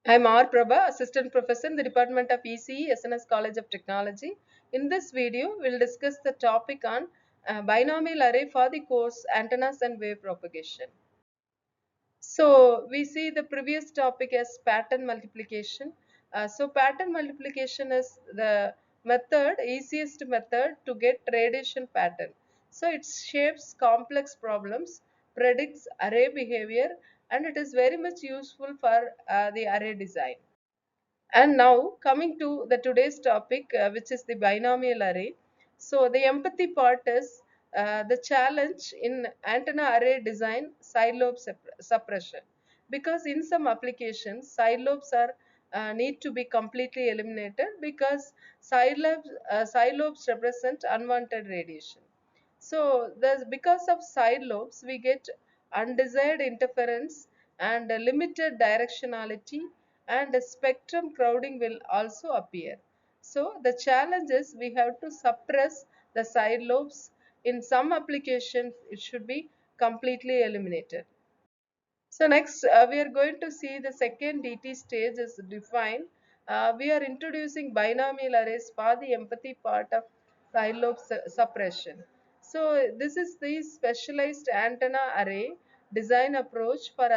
I'm R. Prabha, Assistant Professor in the Department of ECE, SNS College of Technology. In this video, we'll discuss the topic on binomial array for the course Antennas and Wave Propagation. So, we see the previous topic as pattern multiplication. So, pattern multiplication is the easiest method to get radiation pattern. So, it shapes complex problems, predicts array behavior, and it is very much useful for the array design. And now coming to the today's topic, which is the binomial array. So the empathy part is the challenge in antenna array design side lobe suppression, because in some applications side lobes are need to be completely eliminated because side lobes represent unwanted radiation. So because of side lobes we get undesired interference and limited directionality, and spectrum crowding will also appear. So the challenge is we have to suppress the side lobes. In some applications it should be completely eliminated. So next we are going to see the second DT stage is defined. We are introducing binomial arrays for the empathy part of side lobe suppression. So this is the specialized antenna array design approach for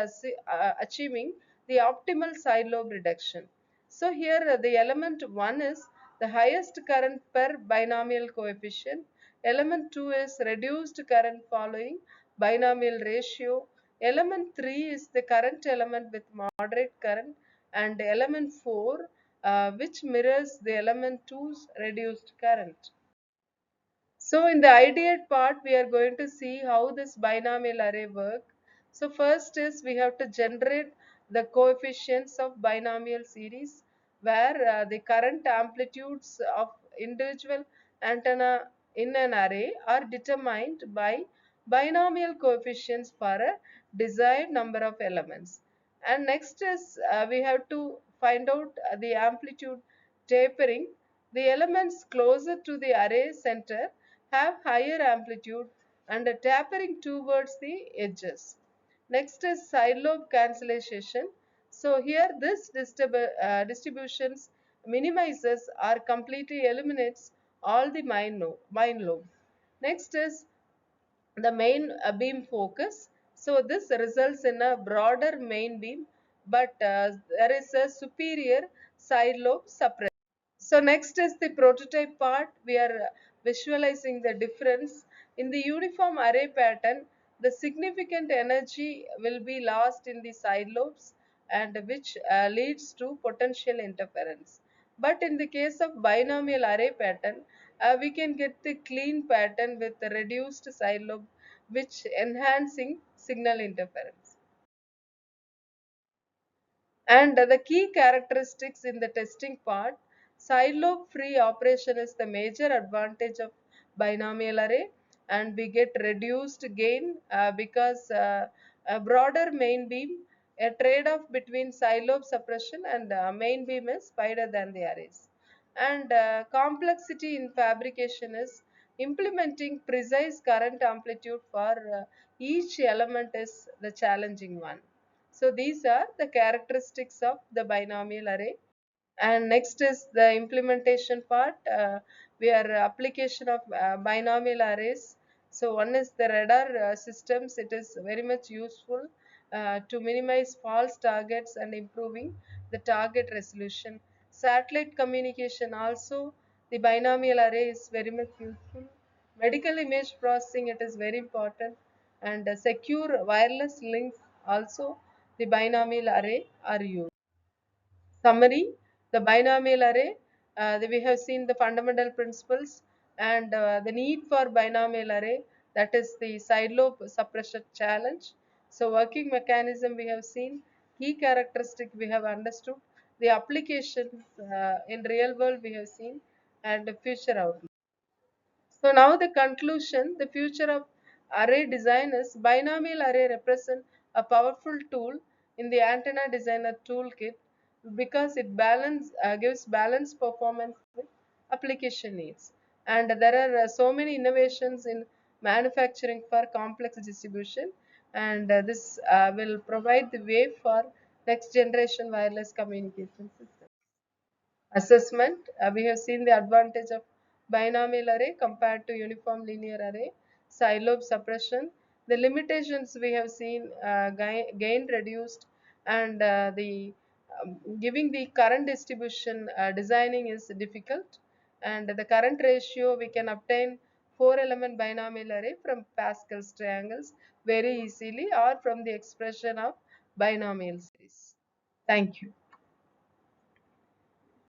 achieving the optimal side lobe reduction. So here the element 1 is the highest current per binomial coefficient. Element 2 is reduced current following binomial ratio. Element 3 is the current element with moderate current, and element 4 which mirrors the element 2's reduced current. So in the ideate part, we are going to see how this binomial array work. So first is we have to generate the coefficients of binomial series, where the current amplitudes of individual antenna in an array are determined by binomial coefficients for a desired number of elements. And next is we have to find out the amplitude tapering. The elements closer to the array center have higher amplitude and a tapering towards the edges. Next is side lobe cancellation. So here this distributions minimizes or completely eliminates all the main lobe. Next is the main beam focus. So this results in a broader main beam, but there is a superior side lobe suppression. So next is the prototype part. We are visualizing the difference in the uniform array pattern. The significant energy will be lost in the side lobes, and which leads to potential interference. But in the case of binomial array pattern, we can get the clean pattern with the reduced side lobe, which enhancing signal interference. And the key characteristics in the testing part, side lobe free operation is the major advantage of binomial array, and we get reduced gain because a broader main beam, a trade-off between side lobe suppression and main beam is wider than the arrays. And complexity in fabrication is implementing precise current amplitude for each element is the challenging one. So these are the characteristics of the binomial array. And next is the implementation part. We are application of binomial arrays. So one is the radar systems. It is very much useful to minimize false targets and improving the target resolution. Satellite communication also, the binomial array is very much useful. Medical image processing, it is very important. And secure wireless links also, the binomial array are used. Summary, the binomial array, we have seen the fundamental principles and the need for binomial array, that is the side lobe suppression challenge. So working mechanism we have seen, key characteristic we have understood, the applications in real world we have seen, and the future outlook. So now the conclusion, the future of array design is binomial array represent a powerful tool in the antenna designer toolkit, because it gives balanced performance with application needs. And there are so many innovations in manufacturing for complex distribution, and this will provide the way for next generation wireless communication system. Assessment, we have seen the advantage of binomial array compared to uniform linear array. Side lobe suppression, the limitations we have seen, gain reduced, and the giving the current distribution designing is difficult, and the current ratio we can obtain 4-element binomial array from Pascal's triangles very easily or from the expression of binomial series. Thank you.